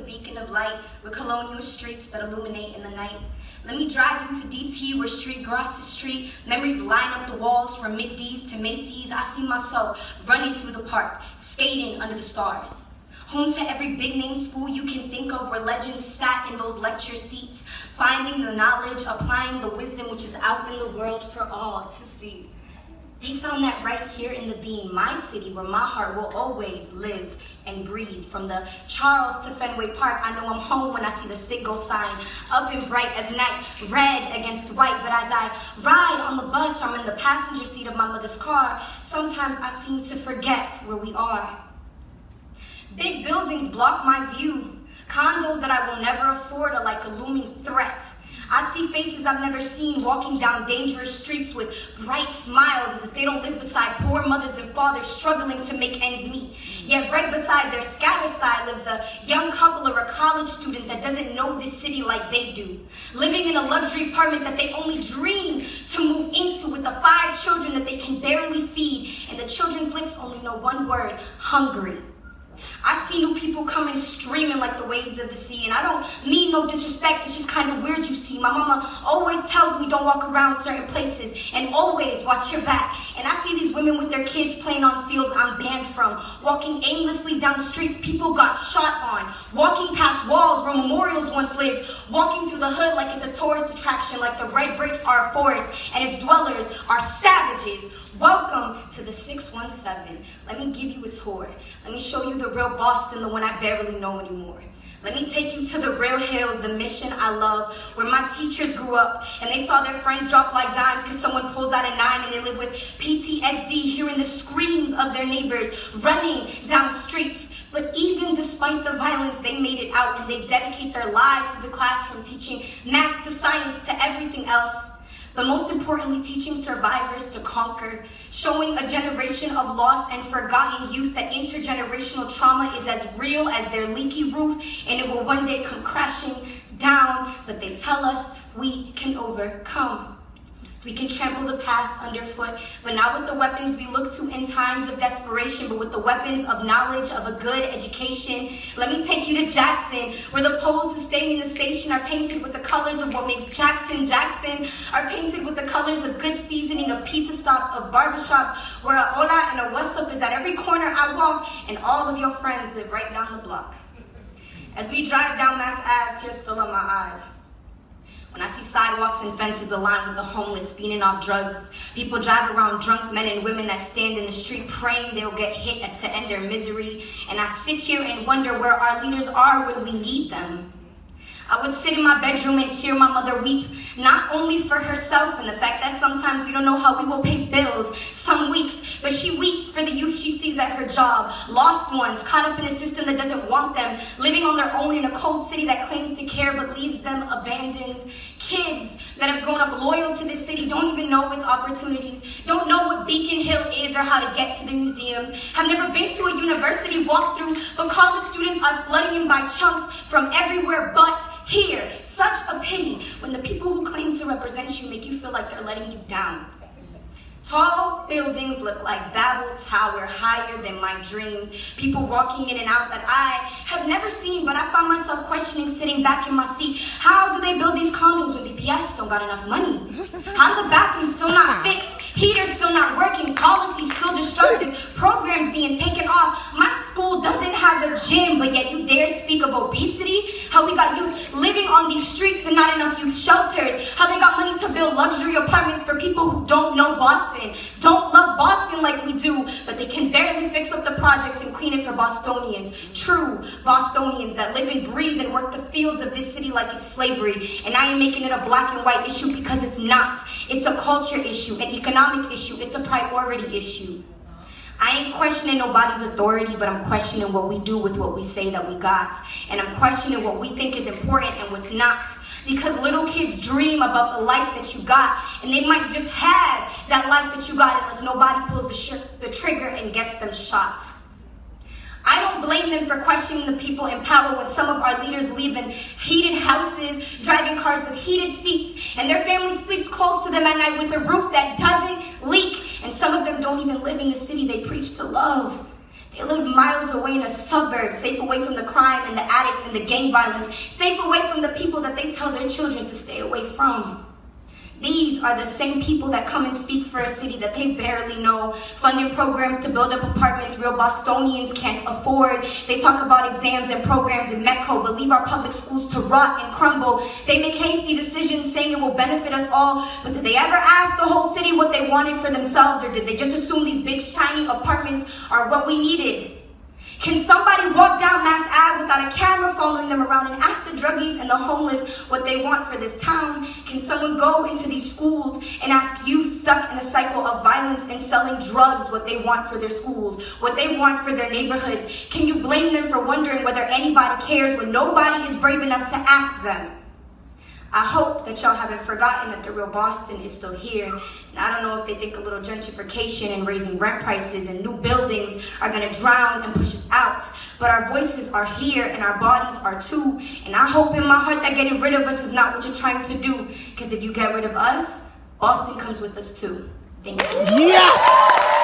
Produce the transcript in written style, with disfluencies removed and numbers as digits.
beacon of light with colonial streets that illuminate in the night. Let me drive you to DT where street crosses street. Memories line up the walls from McD's to Macy's. I see myself running through the park, skating under the stars. Home to every big name school you can think of where legends sat in those lecture seats, finding the knowledge, applying the wisdom which is out in the world for all to see. They found that right here in the Bean, my city, where my heart will always live and breathe. From the Charles to Fenway Park, I know I'm home when I see the Citgo sign, up and bright as night, red against white. But as I ride on the bus, or I'm in the passenger seat of my mother's car, sometimes I seem to forget where we are. Big buildings block my view. Condos that I will never afford are like a looming threat. I see faces I've never seen walking down dangerous streets with bright smiles as if they don't live beside poor mothers and fathers struggling to make ends meet. Yet right beside their scattered side lives a young couple or a college student that doesn't know this city like they do. Living in a luxury apartment that they only dream to move into with the 5 children that they can barely feed. And the children's lips only know one word: hungry. I see new people coming streaming like the waves of the sea, and I don't mean no disrespect, it's just kind of weird, you see. My mama always tells me don't walk around certain places and always watch your back. And I see these women with their kids playing on fields I'm banned from, walking aimlessly down streets people got shot on, walking past walls where memorials once lived, walking through the hood like it's a tourist attraction, like the red bricks are a forest and its dwellers are savages. Welcome to the 617. Let me give you a tour. Let me show you the real Boston, the one I barely know anymore. Let me take you to the real hills, the mission I love, where my teachers grew up and they saw their friends drop like dimes because someone pulled out a 9 and they live with PTSD, hearing the screams of their neighbors running down streets. But even despite the violence, they made it out and they dedicate their lives to the classroom, teaching math to science to everything else. But most importantly, teaching survivors to conquer, showing a generation of lost and forgotten youth that intergenerational trauma is as real as their leaky roof and it will one day come crashing down. But they tell us we can overcome. We can trample the past underfoot, but not with the weapons we look to in times of desperation, but with the weapons of knowledge, of a good education. Let me take you to Jackson, where the poles sustaining the station are painted with the colors of what makes Jackson, Jackson, are painted with the colors of good seasoning, of pizza stops, of barbershops, where a hola and a what's up is at every corner I walk, and all of your friends live right down the block. As we drive down Mass Ave, tears fill up my eyes. When I see sidewalks and fences aligned with the homeless feeding off drugs, people drive around drunk men and women that stand in the street praying they'll get hit as to end their misery. And I sit here and wonder where our leaders are when we need them. I would sit in my bedroom and hear my mother weep, not only for herself and the fact that sometimes we don't know how we will pay bills some weeks, but she weeps for the youth she sees at her job, lost ones, caught up in a system that doesn't want them, living on their own in a cold city that claims to care but leaves them abandoned. Kids that have grown up loyal to this city don't even know its opportunities, don't know what Beacon Hill is or how to get to the museums, have never been to a university walkthrough, but college students are flooding in by chunks from everywhere but here. Such a pity when the people who claim to represent you make you feel like they're letting you down. Tall buildings look like Babel Tower, higher than my dreams. People walking in and out that I have never seen, but I found myself questioning sitting back in my seat. How do they build these condos when BPS don't got enough money? How do the bathrooms still not fixed? Heaters still not working, policies still destructive, programs being taken off. My school doesn't have a gym, but yet you dare speak of obesity? How we got youth living on these streets and not enough youth shelters? How they got money to build luxury apartments for people who don't know Boston, don't love Boston like we do, but they can barely fix up the projects and clean it for Bostonians, true Bostonians that live and breathe and work the fields of this city like it's slavery. And I am making it a black and white issue because it's not. It's a culture issue, an economic issue, it's a priority issue. I ain't questioning nobody's authority, but I'm questioning what we do with what we say that we got. And I'm questioning what we think is important and what's not. Because little kids dream about the life that you got, and they might just have that life that you got unless nobody pulls the trigger and gets them shot. I don't blame them for questioning the people in power when some of our leaders live in heated houses, driving cars with heated seats, and their family sleeps close to them at night with a roof that doesn't leak. And some of them don't even live in the city they preach to love. They live miles away in a suburb, safe away from the crime and the addicts and the gang violence, safe away from the people that they tell their children to stay away from. These are the same people that come and speak for a city that they barely know, funding programs to build up apartments real Bostonians can't afford. They talk about exams and programs in Metco, but leave our public schools to rot and crumble. They make hasty decisions saying it will benefit us all, but did they ever ask the whole city what they wanted for themselves, or did they just assume these big shiny apartments are what we needed? Can somebody walk down Mass Ave without a camera following them around and ask the druggies and the homeless what they want for this town? Can someone go into these schools and ask youth stuck in a cycle of violence and selling drugs what they want for their schools, what they want for their neighborhoods? Can you blame them for wondering whether anybody cares when nobody is brave enough to ask them? I hope that y'all haven't forgotten that the real Boston is still here. And I don't know if they think a little gentrification and raising rent prices and new buildings are gonna drown and push us out. But our voices are here and our bodies are too. And I hope in my heart that getting rid of us is not what you're trying to do. Because if you get rid of us, Boston comes with us too. Thank you. Yes!